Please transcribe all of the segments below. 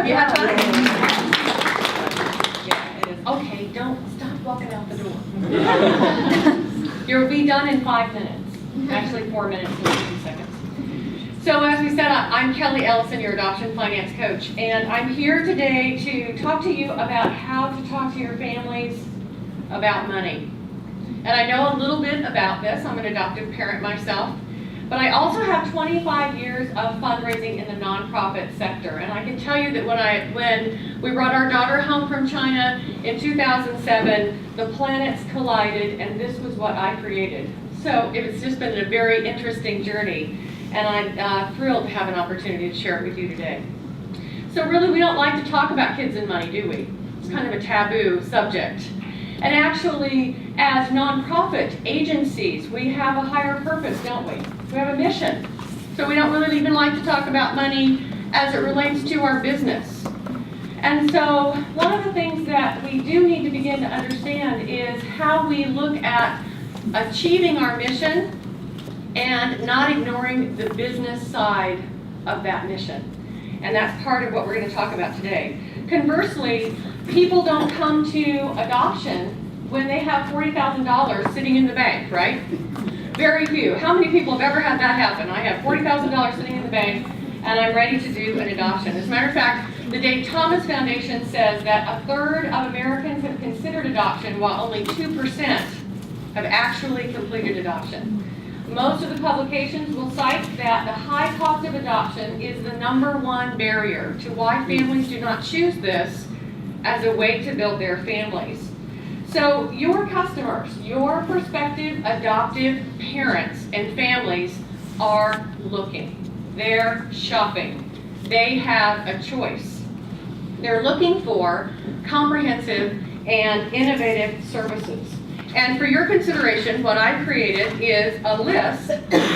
You have time? Yeah, it is. Okay, don't stop walking out the door. You'll be done in 5 minutes. Actually, 4 minutes and 50 seconds. So as we said, I'm Kelly Ellison, your adoption finance coach, and I'm here today to talk to you about how to talk to your families about money. And I know a little bit about this. I'm an adoptive parent myself, but I also have 25 years of fundraising in the nonprofit sector. And I can tell you that when we brought our daughter home from China in 2007, the planets collided, and this was what I created. So it's just been a very interesting journey, and I'm thrilled to have an opportunity to share it with you today. So really, we don't like to talk about kids and money, do we? It's kind of a taboo subject. And actually, as nonprofit agencies, we have a higher purpose, don't we? We have a mission. So we don't really even like to talk about money as it relates to our business. And so one of the things that we do need to begin to understand is how we look at achieving our mission and not ignoring the business side of that mission. And that's part of what we're going to talk about today. Conversely, people don't come to adoption when they have $40,000 sitting in the bank, right? Very few. How many people have ever had that happen? I have $40,000 sitting in the bank and I'm ready to do an adoption. As a matter of fact, the Dave Thomas Foundation says that 1/3 of Americans have considered adoption while only 2% have actually completed adoption. Most of the publications will cite that the high cost of adoption is the #1 barrier to why families do not choose this as a way to build their families. So your customers, your prospective adoptive parents and families are looking. They're shopping. They have a choice. They're looking for comprehensive and innovative services. And for your consideration, what I created is a list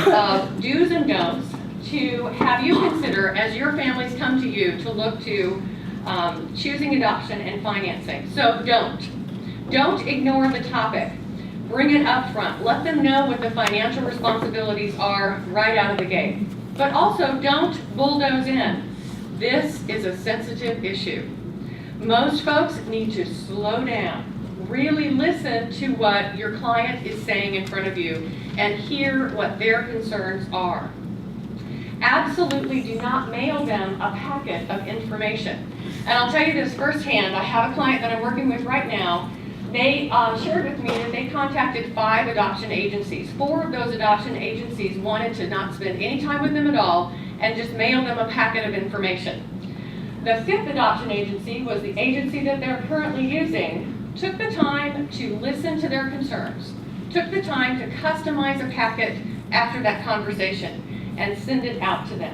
of do's and don'ts to have you consider as your families come to you to look to choosing adoption and financing. So don't ignore the topic. Bring it up front. Let them know what the financial responsibilities are right out of the gate. But also don't bulldoze in. This is a sensitive issue. Most folks need to slow down. Really listen to what your client is saying in front of you and hear what their concerns are. Absolutely do not mail them a packet of information. And I'll tell you this firsthand. I have a client that I'm working with right now. They shared with me that they contacted 5 adoption agencies. 4 of those adoption agencies wanted to not spend any time with them at all and just mail them a packet of information. The 5th adoption agency was the agency that they're currently using, took the time to listen to their concerns, took the time to customize a packet after that conversation and send it out to them.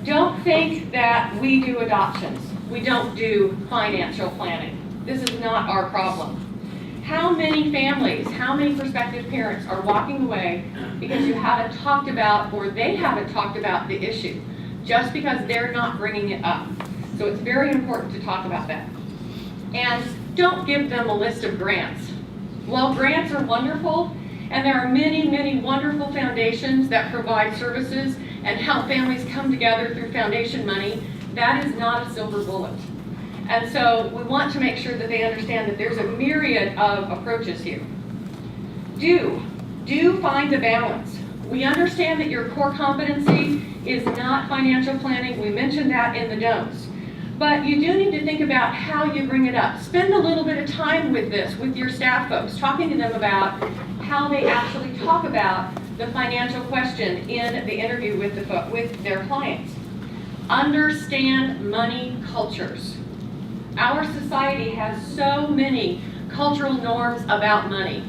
Don't think that we do adoptions. We don't do financial planning. This is not our problem. How many families, how many prospective parents are walking away because you haven't talked about or they haven't talked about the issue just because they're not bringing it up? So it's very important to talk about that. And don't give them a list of grants. While grants are wonderful, and there are many, many wonderful foundations that provide services and help families come together through foundation money, that is not a silver bullet. And so we want to make sure that they understand that there's a myriad of approaches here. Do find the balance. We understand that your core competency is not financial planning. We mentioned that in the don'ts. But you do need to think about how you bring it up. Spend a little bit of time with this, with your staff folks, talking to them about how they actually talk about the financial question in the interview with their clients. Understand money cultures. Our society has so many cultural norms about money.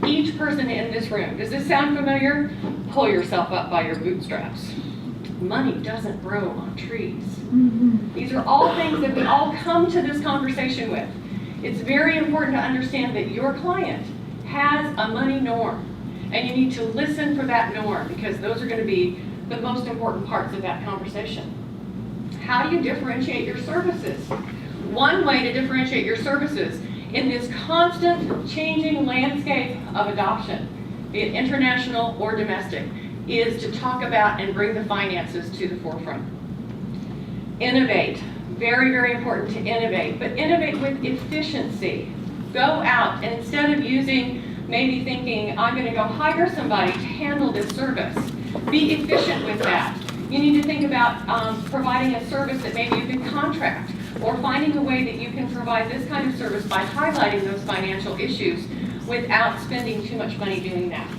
Each person in this room, does this sound familiar? Pull yourself up by your bootstraps. Money doesn't grow on trees. These are all things that we all come to this conversation with. It's very important to understand that your client has a money norm, and you need to listen for that norm because those are going to be the most important parts of that conversation. How do you differentiate your services? One way to differentiate your services in this constant changing landscape of adoption, be it international or domestic, is to talk about and bring the finances to the forefront. Innovate. Very, very important to innovate, but innovate with efficiency. Go out, and instead of maybe thinking, I'm going to go hire somebody to handle this service, be efficient with that. You need to think about providing a service that maybe you can contract, or finding a way that you can provide this kind of service by highlighting those financial issues without spending too much money doing that.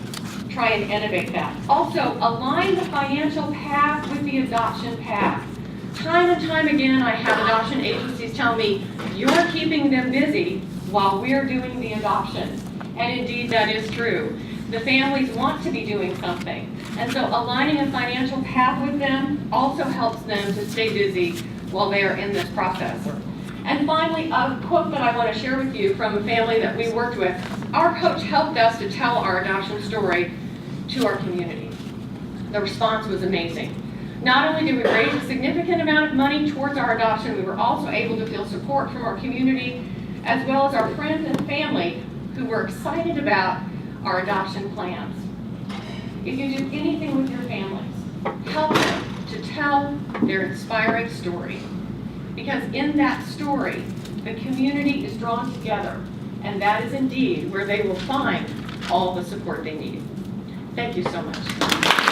Try and innovate that. Also, align the financial path with the adoption path. Time and time again, I have adoption agencies tell me, you're keeping them busy while we're doing the adoption. And indeed, that is true. The families want to be doing something. And so aligning a financial path with them also helps them to stay busy while they are in this process. And finally, a quote that I want to share with you from a family that we worked with. Our coach helped us to tell our adoption story to our community. The response was amazing. Not only did we raise a significant amount of money towards our adoption, we were also able to feel support from our community, as well as our friends and family who were excited about our adoption plans. If you do anything with your families, help them to tell their inspiring story. Because in that story, the community is drawn together, and that is indeed where they will find all the support they need. Thank you so much.